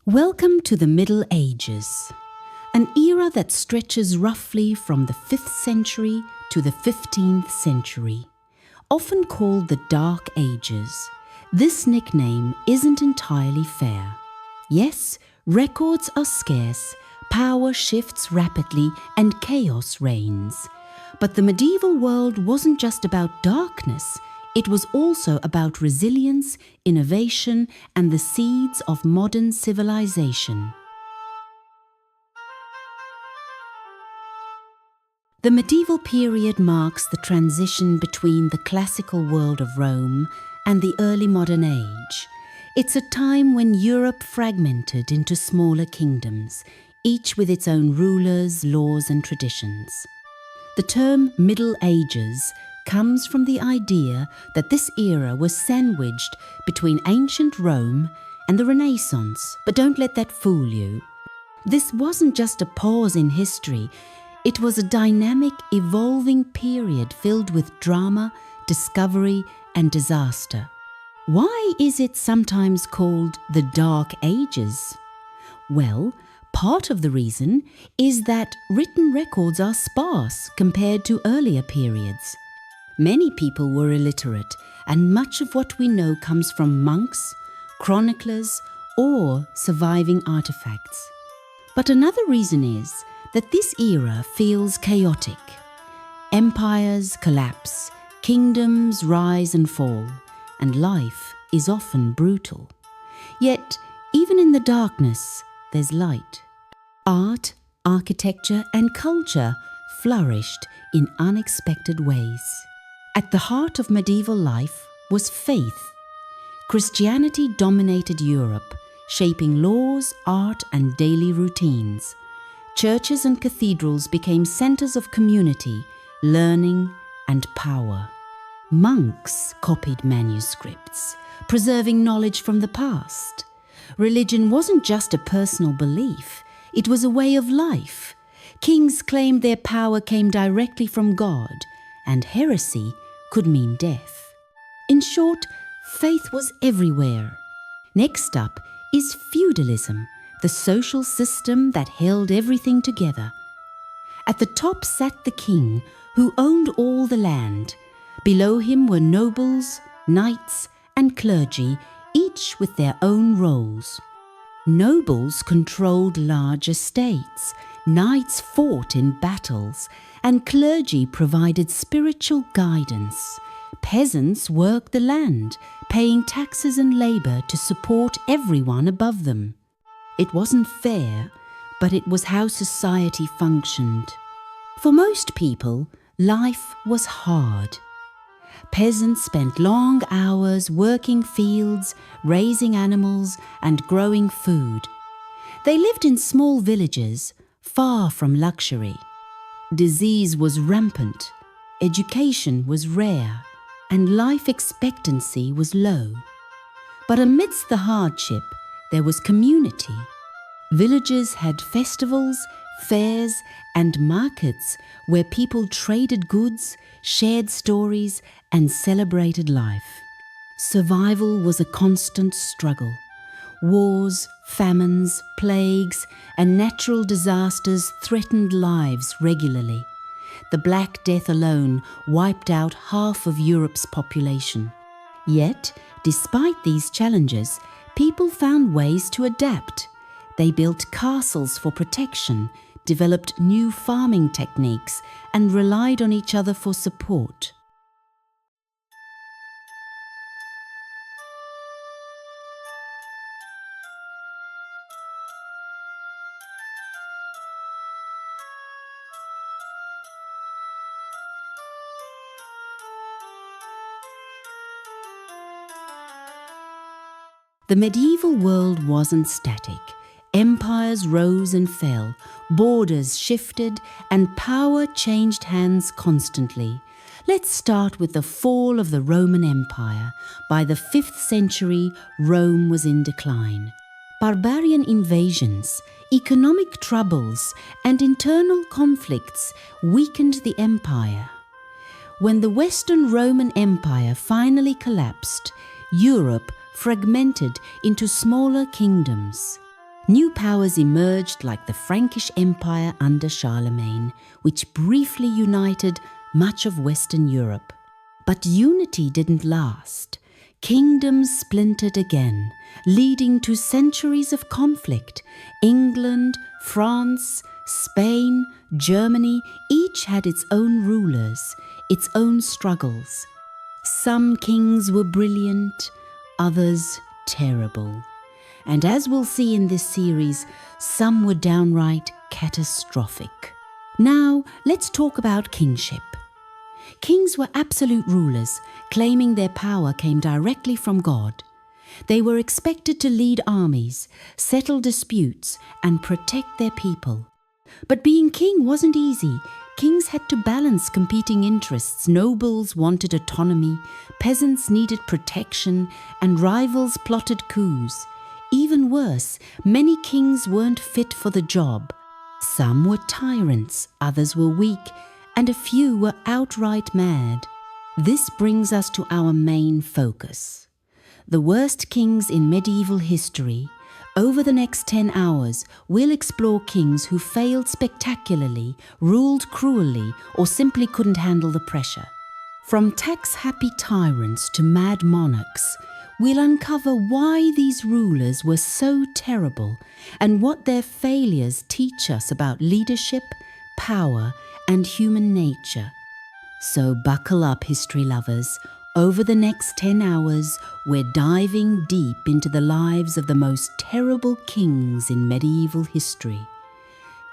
Welcome to the Middle Ages, an era that stretches roughly from the 5th century to the 15th century. Often called the Dark Ages, this nickname isn't entirely fair. Yes, records are scarce, power shifts rapidly, and chaos reigns. But the medieval world wasn't just about darkness. It was also about resilience, innovation, and the seeds of modern civilization. The medieval period marks the transition between the classical world of Rome and the early modern age. It's a time when Europe fragmented into smaller kingdoms, each with its own rulers, laws, and traditions. The term Middle Ages comes from the idea that this era was sandwiched between ancient Rome and the Renaissance. But don't let that fool you. This wasn't just a pause in history. It was a dynamic, evolving period filled with drama, discovery, and disaster. Why is it sometimes called the Dark Ages? Well, part of the reason is that written records are sparse compared to earlier periods. Many people were illiterate, and much of what we know comes from monks, chroniclers, or surviving artifacts. But another reason is that this era feels chaotic. Empires collapse, kingdoms rise and fall, and life is often brutal. Yet, even in the darkness, there's light. Art, architecture, and culture flourished in unexpected ways. At the heart of medieval life was faith. Christianity dominated Europe, shaping laws, art, and daily routines. Churches and cathedrals became centers of community, learning, and power. Monks copied manuscripts, preserving knowledge from the past. Religion wasn't just a personal belief, it was a way of life. Kings claimed their power came directly from God, and heresy could mean death. In short, faith was everywhere. Next up is feudalism, the social system that held everything together. At the top sat the king, who owned all the land. Below him were nobles, knights, and clergy, each with their own roles. Nobles controlled large estates, knights fought in battles, and clergy provided spiritual guidance. Peasants worked the land, paying taxes and labor to support everyone above them. It wasn't fair, but it was how society functioned. For most people, life was hard. Peasants spent long hours working fields, raising animals, and growing food. They lived in small villages, far from luxury. Disease was rampant, education was rare, and life expectancy was low. But amidst the hardship, there was community. Villages had festivals, fairs, and markets where people traded goods, shared stories, and celebrated life. Survival was a constant struggle. Wars, famines, plagues, and natural disasters threatened lives regularly. The Black Death alone wiped out half of Europe's population. Yet, despite these challenges, people found ways to adapt. They built castles for protection, developed new farming techniques, and relied on each other for support. The medieval world wasn't static. Empires rose and fell, borders shifted, and power changed hands constantly. Let's start with the fall of the Roman Empire. By the 5th century, Rome was in decline. Barbarian invasions, economic troubles, and internal conflicts weakened the empire. When the Western Roman Empire finally collapsed, Europe fragmented into smaller kingdoms. New powers emerged like the Frankish Empire under Charlemagne, which briefly united much of Western Europe. But unity didn't last. Kingdoms splintered again, leading to centuries of conflict. England, France, Spain, Germany, each had its own rulers, its own struggles. Some kings were brilliant, others terrible. And as we'll see in this series, some were downright catastrophic. Now, let's talk about kingship. Kings were absolute rulers, claiming their power came directly from God. They were expected to lead armies, settle disputes, and protect their people. But being king wasn't easy. Kings had to balance competing interests. Nobles wanted autonomy, peasants needed protection, and rivals plotted coups. Even worse, many kings weren't fit for the job. Some were tyrants, others were weak, and a few were outright mad. This brings us to our main focus. The worst kings in medieval history. Over the next 10 hours, we'll explore kings who failed spectacularly, ruled cruelly, or simply couldn't handle the pressure. From tax-happy tyrants to mad monarchs, we'll uncover why these rulers were so terrible and what their failures teach us about leadership, power, and human nature. So buckle up, history lovers. Over the next 10 hours, we're diving deep into the lives of the most terrible kings in medieval history.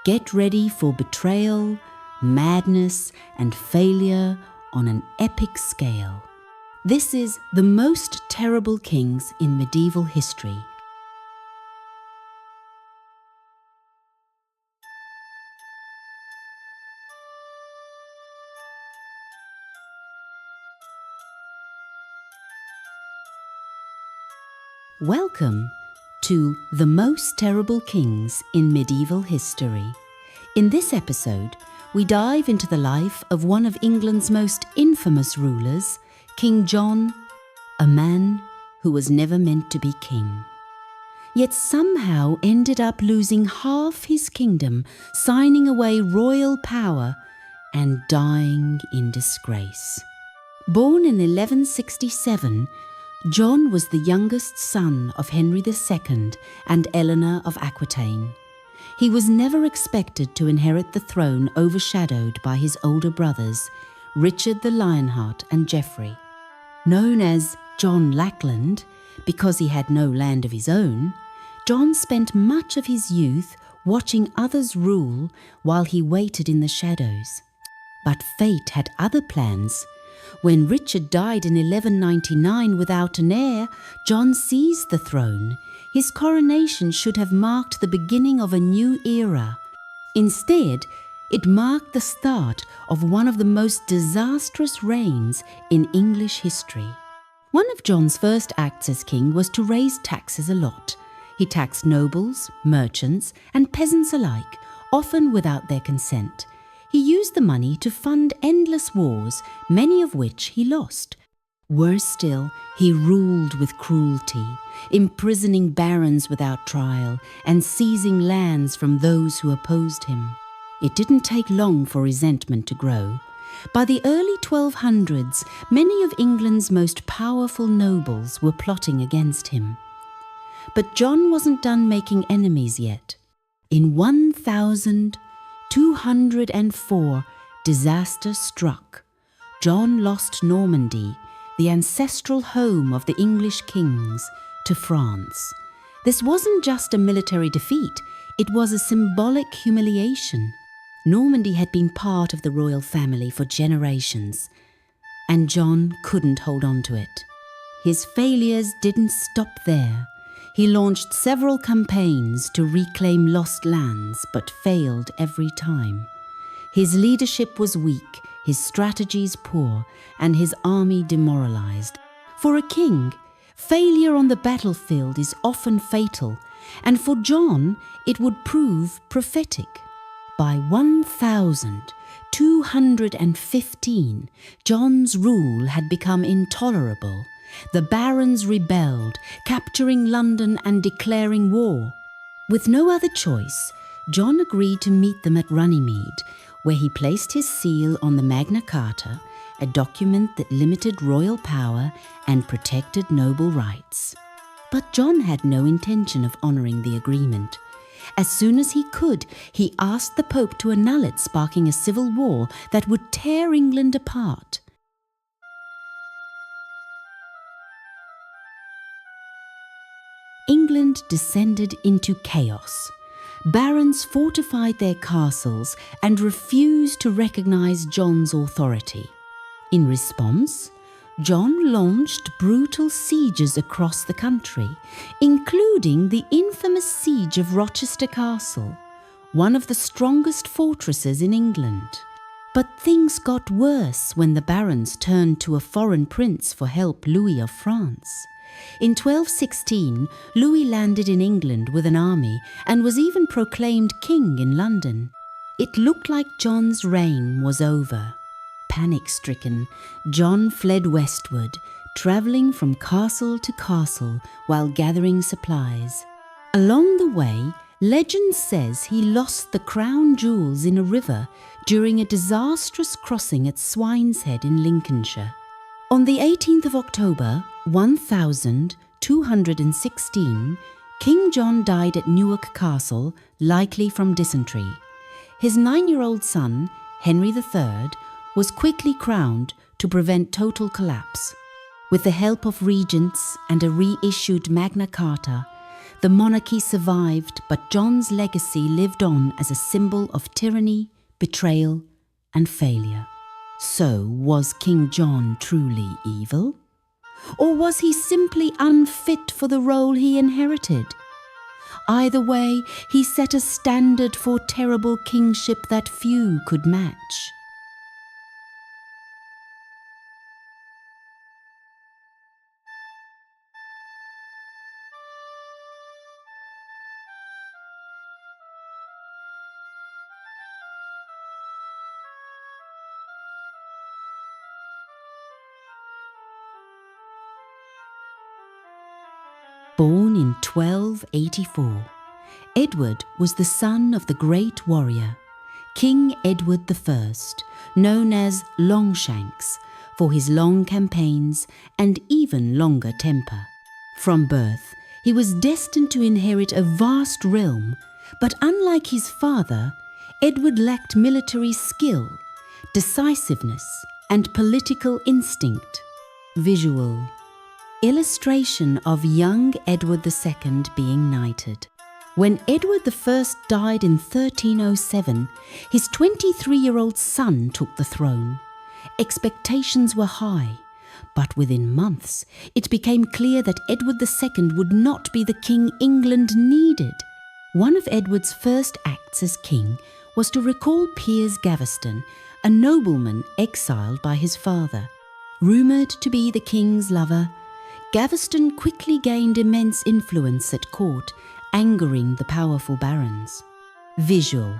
Get ready for betrayal, madness, and failure on an epic scale. This is The Most Terrible Kings in Medieval History. Welcome to The Most Terrible Kings in Medieval History. In this episode, we dive into the life of one of England's most infamous rulers, King John, a man who was never meant to be king, yet somehow ended up losing half his kingdom, signing away royal power, and dying in disgrace. Born in 1167, John was the youngest son of Henry II and Eleanor of Aquitaine. He was never expected to inherit the throne, overshadowed by his older brothers, Richard the Lionheart and Geoffrey. Known as John Lackland, because he had no land of his own, John spent much of his youth watching others rule while he waited in the shadows. But fate had other plans. When Richard died in 1199 without an heir, John seized the throne. His coronation should have marked the beginning of a new era. Instead, it marked the start of one of the most disastrous reigns in English history. One of John's first acts as king was to raise taxes a lot. He taxed nobles, merchants, and peasants alike, often without their consent. He used the money to fund endless wars, many of which he lost. Worse still, he ruled with cruelty, imprisoning barons without trial and seizing lands from those who opposed him. It didn't take long for resentment to grow. By the early 1200s, many of England's most powerful nobles were plotting against him. But John wasn't done making enemies yet. In 1204, disaster struck. John lost Normandy, the ancestral home of the English kings, to France. This wasn't just a military defeat, it was a symbolic humiliation. Normandy had been part of the royal family for generations, and John couldn't hold on to it. His failures didn't stop there. He launched several campaigns to reclaim lost lands, but failed every time. His leadership was weak, his strategies poor, and his army demoralized. For a king, failure on the battlefield is often fatal, and for John, it would prove prophetic. By 1215, John's rule had become intolerable. The barons rebelled, capturing London and declaring war. With no other choice, John agreed to meet them at Runnymede, where he placed his seal on the Magna Carta, a document that limited royal power and protected noble rights. But John had no intention of honouring the agreement. As soon as he could, he asked the Pope to annul it, sparking a civil war that would tear England apart. England descended into chaos. Barons fortified their castles and refused to recognise John's authority. In response, John launched brutal sieges across the country, including the infamous siege of Rochester Castle, one of the strongest fortresses in England. But things got worse when the barons turned to a foreign prince for help, Louis of France. In 1216, Louis landed in England with an army and was even proclaimed king in London. It looked like John's reign was over. Panic-stricken, John fled westward, travelling from castle to castle while gathering supplies. Along the way, legend says he lost the crown jewels in a river during a disastrous crossing at Swineshead in Lincolnshire. On the 18th of October, 1216, King John died at Newark Castle, likely from dysentery. His 9-year-old son, Henry III, was quickly crowned to prevent total collapse. With the help of regents and a reissued Magna Carta, the monarchy survived, but John's legacy lived on as a symbol of tyranny, betrayal, and failure. So, was King John truly evil? Or was he simply unfit for the role he inherited? Either way, he set a standard for terrible kingship that few could match. Born in 1284, Edward was the son of the great warrior, King Edward I, known as Longshanks, for his long campaigns and even longer temper. From birth, he was destined to inherit a vast realm, but unlike his father, Edward lacked military skill, decisiveness, and political instinct. Visual illustration of young Edward II being knighted. When Edward I died in 1307, his 23-year-old son took the throne. Expectations were high, but within months it became clear that Edward II would not be the king England needed. One of Edward's first acts as king was to recall Piers Gaveston, a nobleman exiled by his father. Rumoured to be the king's lover, Gaveston quickly gained immense influence at court, angering the powerful barons. Visual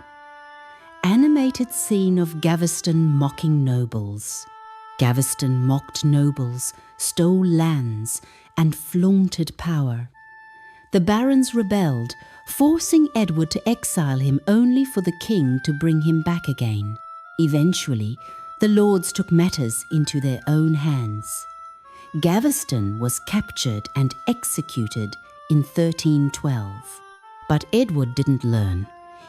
animated scene of Gaveston mocking nobles. Gaveston mocked nobles, stole lands, and flaunted power. The barons rebelled, forcing Edward to exile him only for the king to bring him back again. Eventually, the lords took matters into their own hands. Gaveston was captured and executed in 1312. But Edward didn't learn.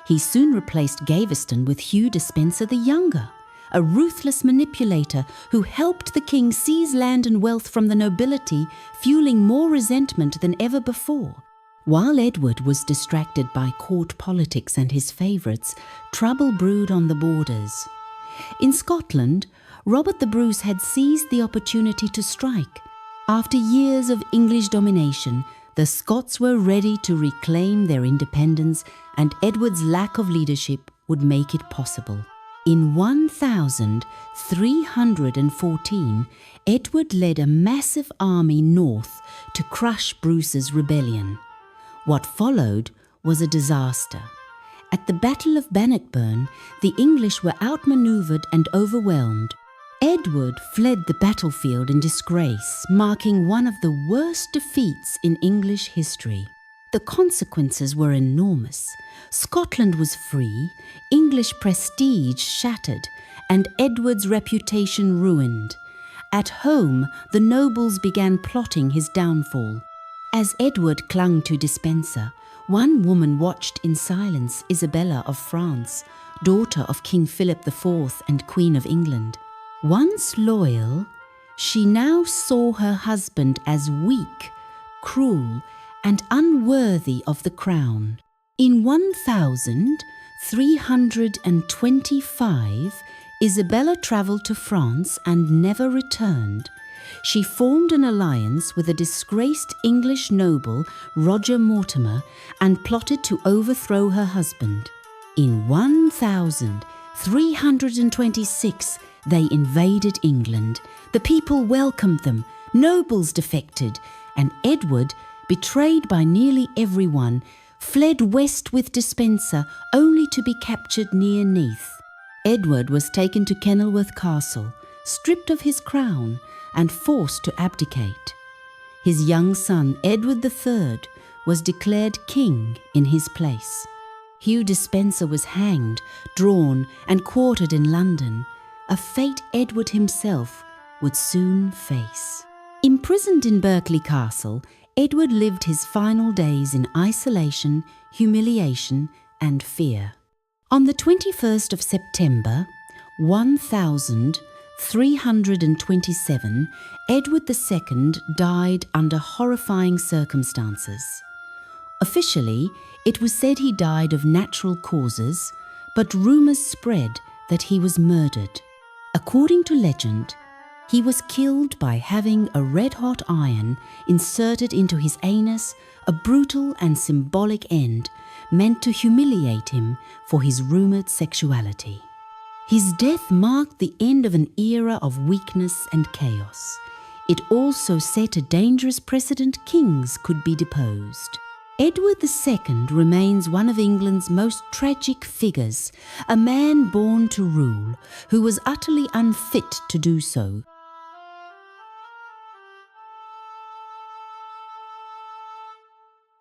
He soon replaced Gaveston with Hugh Despenser the Younger, a ruthless manipulator who helped the king seize land and wealth from the nobility, fueling more resentment than ever before. While Edward was distracted by court politics and his favourites, trouble brewed on the borders. In Scotland, Robert the Bruce had seized the opportunity to strike. After years of English domination, the Scots were ready to reclaim their independence, and Edward's lack of leadership would make it possible. In 1314, Edward led a massive army north to crush Bruce's rebellion. What followed was a disaster. At the Battle of Bannockburn, the English were outmaneuvered and overwhelmed. Edward fled the battlefield in disgrace, marking one of the worst defeats in English history. the consequences were enormous. Scotland was free, English prestige shattered, and Edward's reputation ruined. At home, the nobles began plotting his downfall. As Edward clung to dispenser, one woman watched in silence Isabella of France, daughter of King Philip IV and Queen of England. Once loyal, she now saw her husband as weak, cruel, and unworthy of the crown. In 1325, Isabella travelled to France and never returned. She formed an alliance with a disgraced English noble, Roger Mortimer, and plotted to overthrow her husband. In 1326, they invaded England. The people welcomed them, nobles defected, and Edward, betrayed by nearly everyone, fled west with Despenser only to be captured near Neath. Edward was taken to Kenilworth Castle, stripped of his crown, and forced to abdicate. His young son, Edward III, was declared king in his place. Hugh Despenser was hanged, drawn, and quartered in London, a fate Edward himself would soon face. Imprisoned in Berkeley Castle, Edward lived his final days in isolation, humiliation, and fear. On the 21st of September, 1327, Edward II died under horrifying circumstances. Officially, it was said he died of natural causes, but rumours spread that he was murdered. According to legend, he was killed by having a red-hot iron inserted into his anus, a brutal and symbolic end meant to humiliate him for his rumoured sexuality. His death marked the end of an era of weakness and chaos. It also set a dangerous precedent: kings could be deposed. Edward II remains one of England's most tragic figures, a man born to rule who was utterly unfit to do so.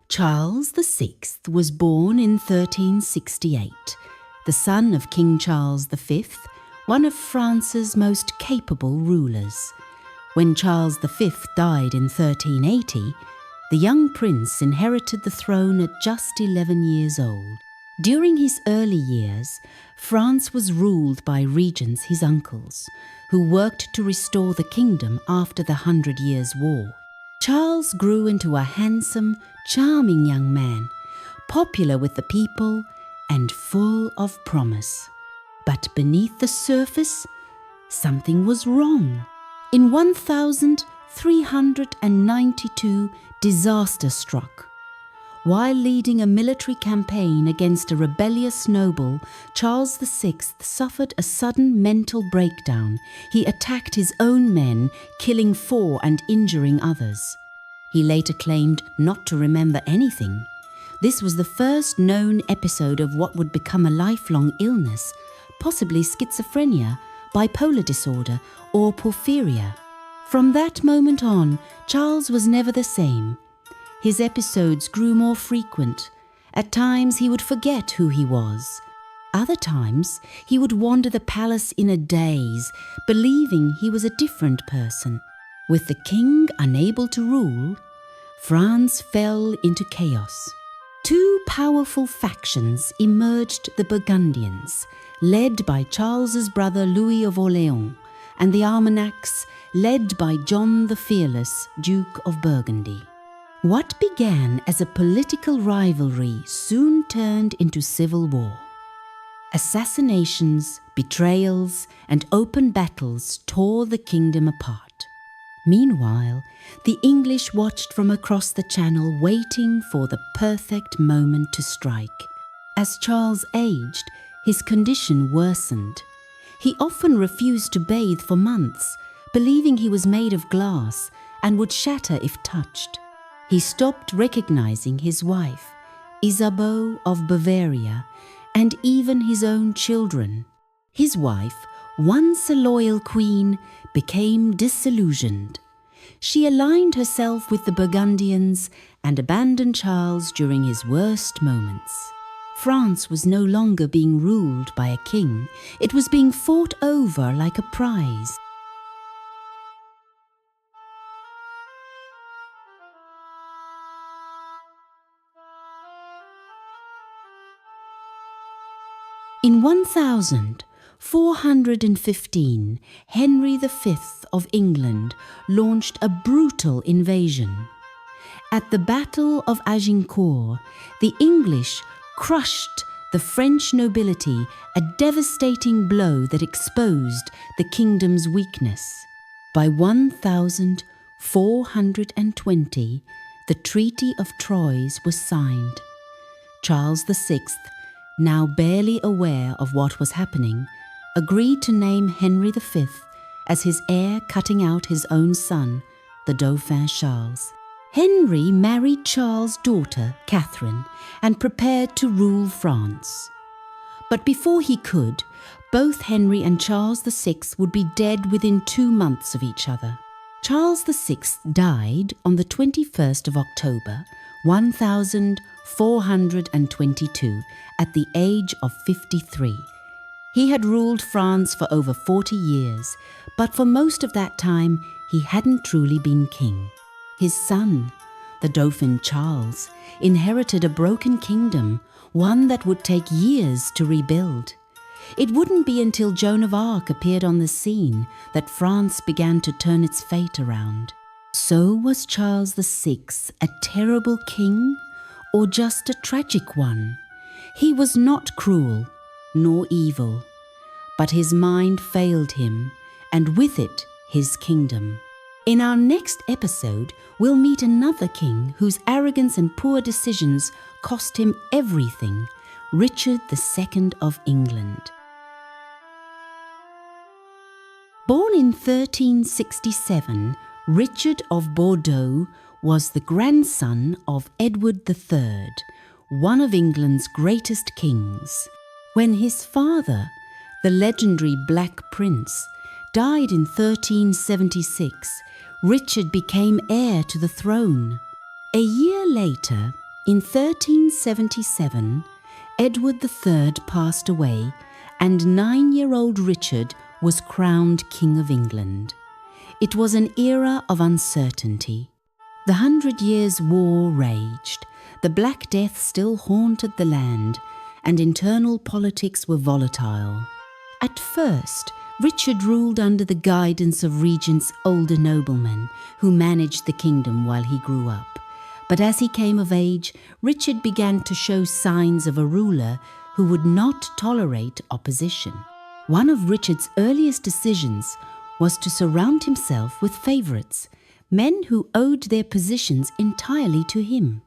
Charles VI was born in 1368, the son of King Charles V, one of France's most capable rulers. When Charles V died in 1380, the young prince inherited the throne at just 11 years old. During his early years, France was ruled by regents, his uncles, who worked to restore the kingdom after the 100 Years' War. Charles grew into a handsome, charming young man, popular with the people and full of promise. But beneath the surface, something was wrong. In 1392, disaster struck. While leading a military campaign against a rebellious noble, Charles VI suffered a sudden mental breakdown. He attacked his own men, killing 4 and injuring others. He later claimed not to remember anything. This was the first known episode of what would become a lifelong illness, possibly schizophrenia, bipolar disorder, or porphyria. From that moment on, Charles was never the same. His episodes grew more frequent. At times he would forget who he was. Other times he would wander the palace in a daze, believing he was a different person. With the king unable to rule, France fell into chaos. 2 powerful factions emerged: the Burgundians, led by Charles's brother Louis of Orléans, and the Armagnacs, led by John the Fearless, Duke of Burgundy. What began as a political rivalry soon turned into civil war. Assassinations, betrayals, and open battles tore the kingdom apart. Meanwhile, the English watched from across the Channel, waiting for the perfect moment to strike. As Charles aged, his condition worsened. He often refused to bathe for months, believing he was made of glass and would shatter if touched. He stopped recognizing his wife, Isabeau of Bavaria, and even his own children. His wife, once a loyal queen, became disillusioned. She aligned herself with the Burgundians and abandoned Charles during his worst moments. France was no longer being ruled by a king, it was being fought over like a prize. In 1415, Henry V of England launched a brutal invasion. At the Battle of Agincourt, the English crushed the French nobility, a devastating blow that exposed the kingdom's weakness. By 1420, the Treaty of Troyes was signed. Charles VI, now barely aware of what was happening, agreed to name Henry V as his heir, cutting out his own son, the Dauphin Charles. Henry married Charles' daughter, Catherine, and prepared to rule France. But before he could, both Henry and Charles VI would be dead within 2 months of each other. Charles VI died on the 21st of October, 1422, at the age of 53. He had ruled France for over 40 years, but for most of that time he hadn't truly been king. His son, the Dauphin Charles, inherited a broken kingdom, one that would take years to rebuild. It wouldn't be until Joan of Arc appeared on the scene that France began to turn its fate around. So was Charles VI a terrible king, or just a tragic one? He was not cruel, nor evil, but his mind failed him, and with it, his kingdom. In our next episode, we'll meet another king whose arrogance and poor decisions cost him everything, Richard II of England. Born in 1367, Richard of Bordeaux was the grandson of Edward III, one of England's greatest kings. When his father, the legendary Black Prince, died in 1376, Richard became heir to the throne. A year later, in 1377, Edward III passed away, and 9-year-old Richard was crowned King of England. It was an era of uncertainty. The 100 Years' War raged, the Black Death still haunted the land, and internal politics were volatile. At first, Richard ruled under the guidance of regents' older noblemen who managed the kingdom while he grew up. But as he came of age, Richard began to show signs of a ruler who would not tolerate opposition. One of Richard's earliest decisions was to surround himself with favourites, men who owed their positions entirely to him.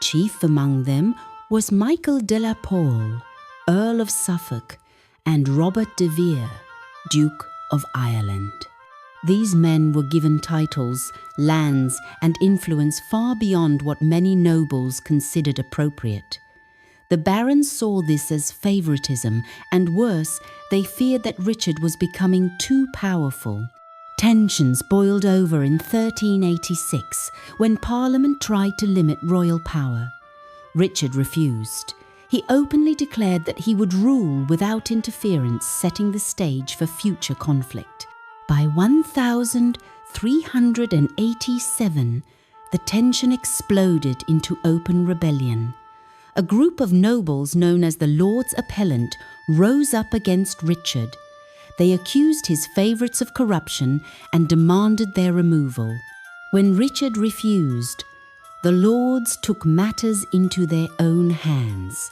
Chief among them was Michael de la Pole, Earl of Suffolk, and Robert de Vere, Duke of Ireland. These men were given titles, lands, and influence far beyond what many nobles considered appropriate. The barons saw this as favoritism, and worse, they feared that Richard was becoming too powerful. Tensions boiled over in 1386, when Parliament tried to limit royal power. Richard refused. He openly declared that he would rule without interference, setting the stage for future conflict. By 1387, the tension exploded into open rebellion. A group of nobles known as the Lords Appellant rose up against Richard. They accused his favourites of corruption and demanded their removal. When Richard refused, the Lords took matters into their own hands.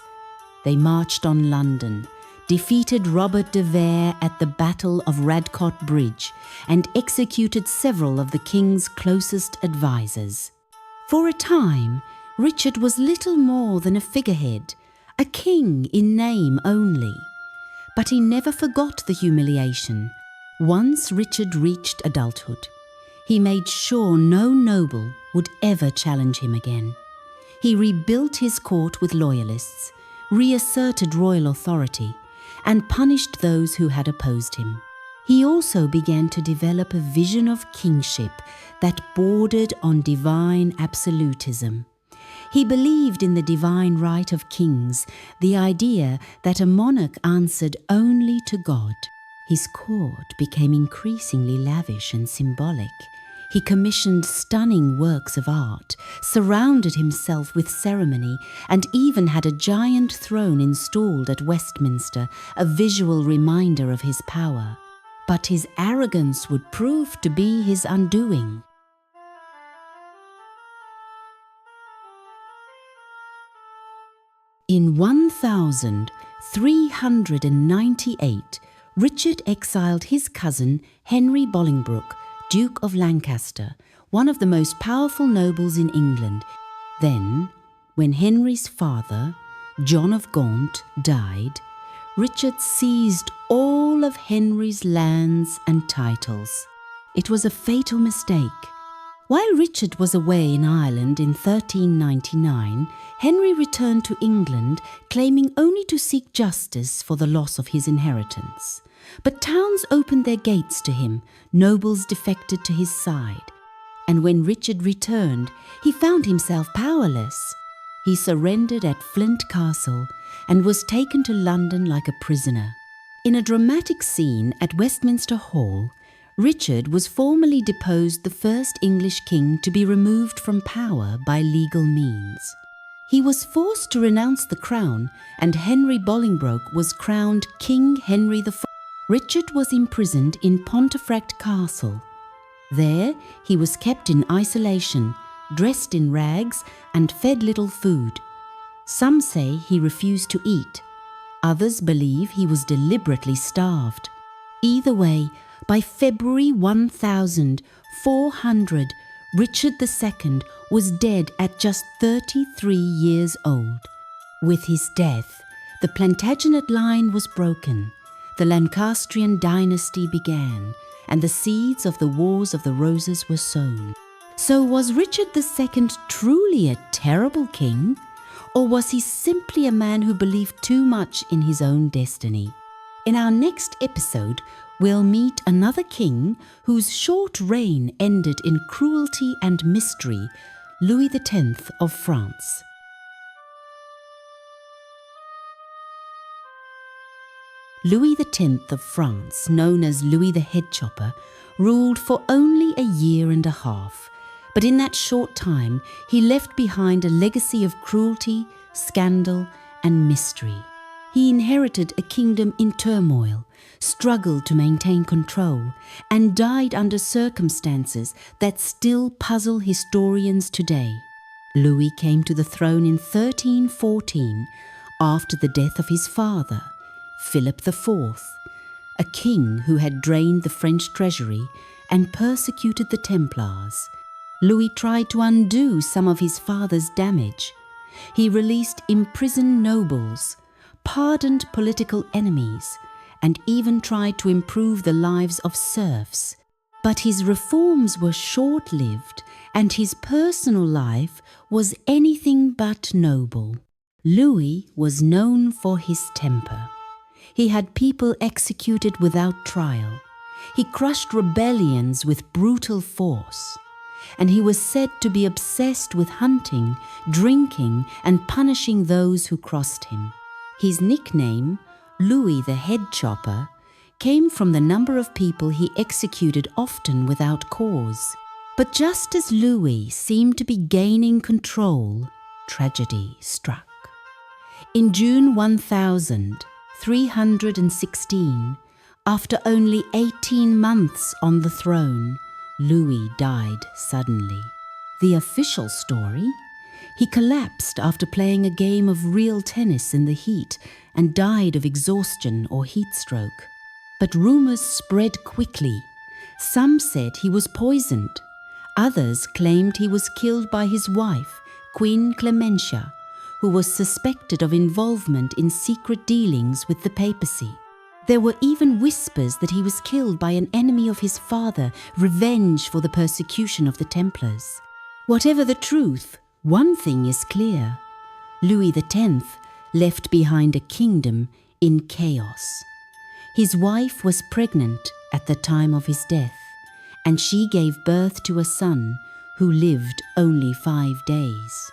They marched on London, defeated Robert de Vere at the Battle of Radcot Bridge, and executed several of the king's closest advisers. For a time, Richard was little more than a figurehead, a king in name only. But he never forgot the humiliation. Once Richard reached adulthood, he made sure no noble would ever challenge him again. He rebuilt his court with loyalists, reasserted royal authority, and punished those who had opposed him. He also began to develop a vision of kingship that bordered on divine absolutism. He believed in the divine right of kings, the idea that a monarch answered only to God. His court became increasingly lavish and symbolic. He commissioned stunning works of art, surrounded himself with ceremony, and even had a giant throne installed at Westminster, a visual reminder of his power. But his arrogance would prove to be his undoing. In 1398, Richard exiled his cousin Henry Bolingbroke, Duke of Lancaster, one of the most powerful nobles in England. Then, when Henry's father, John of Gaunt, died, Richard seized all of Henry's lands and titles. It was a fatal mistake. While Richard was away in Ireland in 1399, Henry returned to England, claiming only to seek justice for the loss of his inheritance. But towns opened their gates to him, nobles defected to his side. And when Richard returned, he found himself powerless. He surrendered at Flint Castle and was taken to London like a prisoner. In a dramatic scene at Westminster Hall, Richard was formally deposed the first English king to be removed from power by legal means. He was forced to renounce the crown, and Henry Bolingbroke was crowned King Henry IV. Richard was imprisoned in Pontefract Castle. There he was kept in isolation, dressed in rags, and fed little food. Some say he refused to eat. Others believe he was deliberately starved. Either way, by February 1400, Richard II was dead at just 33 years old. With his death, the Plantagenet line was broken, the Lancastrian dynasty began, and the seeds of the Wars of the Roses were sown. So was Richard II truly a terrible king? Or was he simply a man who believed too much in his own destiny? In our next episode, we'll meet another king whose short reign ended in cruelty and mystery, Louis X of France. Louis X of France, known as Louis the Headchopper, ruled for only a year and a half, but in that short time he left behind a legacy of cruelty, scandal, and mystery. He inherited a kingdom in turmoil, struggled to maintain control, and died under circumstances that still puzzle historians today. Louis came to the throne in 1314 after the death of his father, Philip IV, a king who had drained the French treasury and persecuted the Templars. Louis tried to undo some of his father's damage. He released imprisoned nobles, pardoned political enemies, and even tried to improve the lives of serfs. But his reforms were short-lived, and his personal life was anything but noble. Louis was known for his temper. He had people executed without trial. He crushed rebellions with brutal force. And he was said to be obsessed with hunting, drinking, and punishing those who crossed him. His nickname, Louis the Headchopper, came from the number of people he executed often without cause. But just as Louis seemed to be gaining control, tragedy struck. In June 1316, after only 18 months on the throne, Louis died suddenly. The official story? He collapsed after playing a game of real tennis in the heat and died of exhaustion or heat stroke. But rumors spread quickly. Some said he was poisoned. Others claimed he was killed by his wife, Queen Clementia, who was suspected of involvement in secret dealings with the papacy. There were even whispers that he was killed by an enemy of his father, revenge for the persecution of the Templars. Whatever the truth, one thing is clear. Louis X left behind a kingdom in chaos. His wife was pregnant at the time of his death, and she gave birth to a son who lived only 5 days.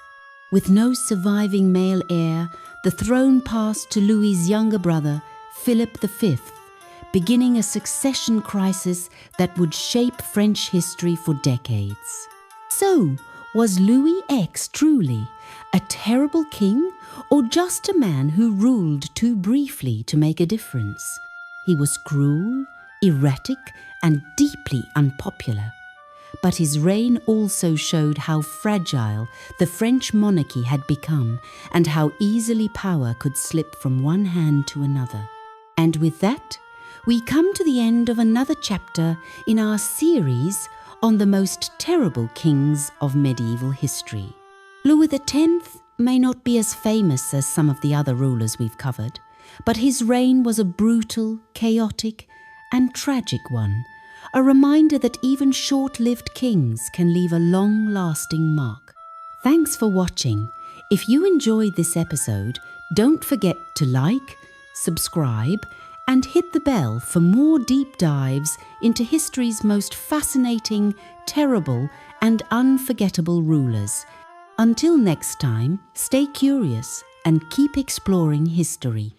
With no surviving male heir, the throne passed to Louis's younger brother, Philip V, beginning a succession crisis that would shape French history for decades. So, was Louis X truly a terrible king, or just a man who ruled too briefly to make a difference? He was cruel, erratic, and deeply unpopular. But his reign also showed how fragile the French monarchy had become and how easily power could slip from one hand to another. And with that, we come to the end of another chapter in our series on the most terrible kings of medieval history. Louis X may not be as famous as some of the other rulers we've covered, but his reign was a brutal, chaotic, and tragic one, a reminder that even short-lived kings can leave a long-lasting mark. Thanks for watching. If you enjoyed this episode, don't forget to like, subscribe, and hit the bell for more deep dives into history's most fascinating, terrible, and unforgettable rulers. Until next time, stay curious and keep exploring history.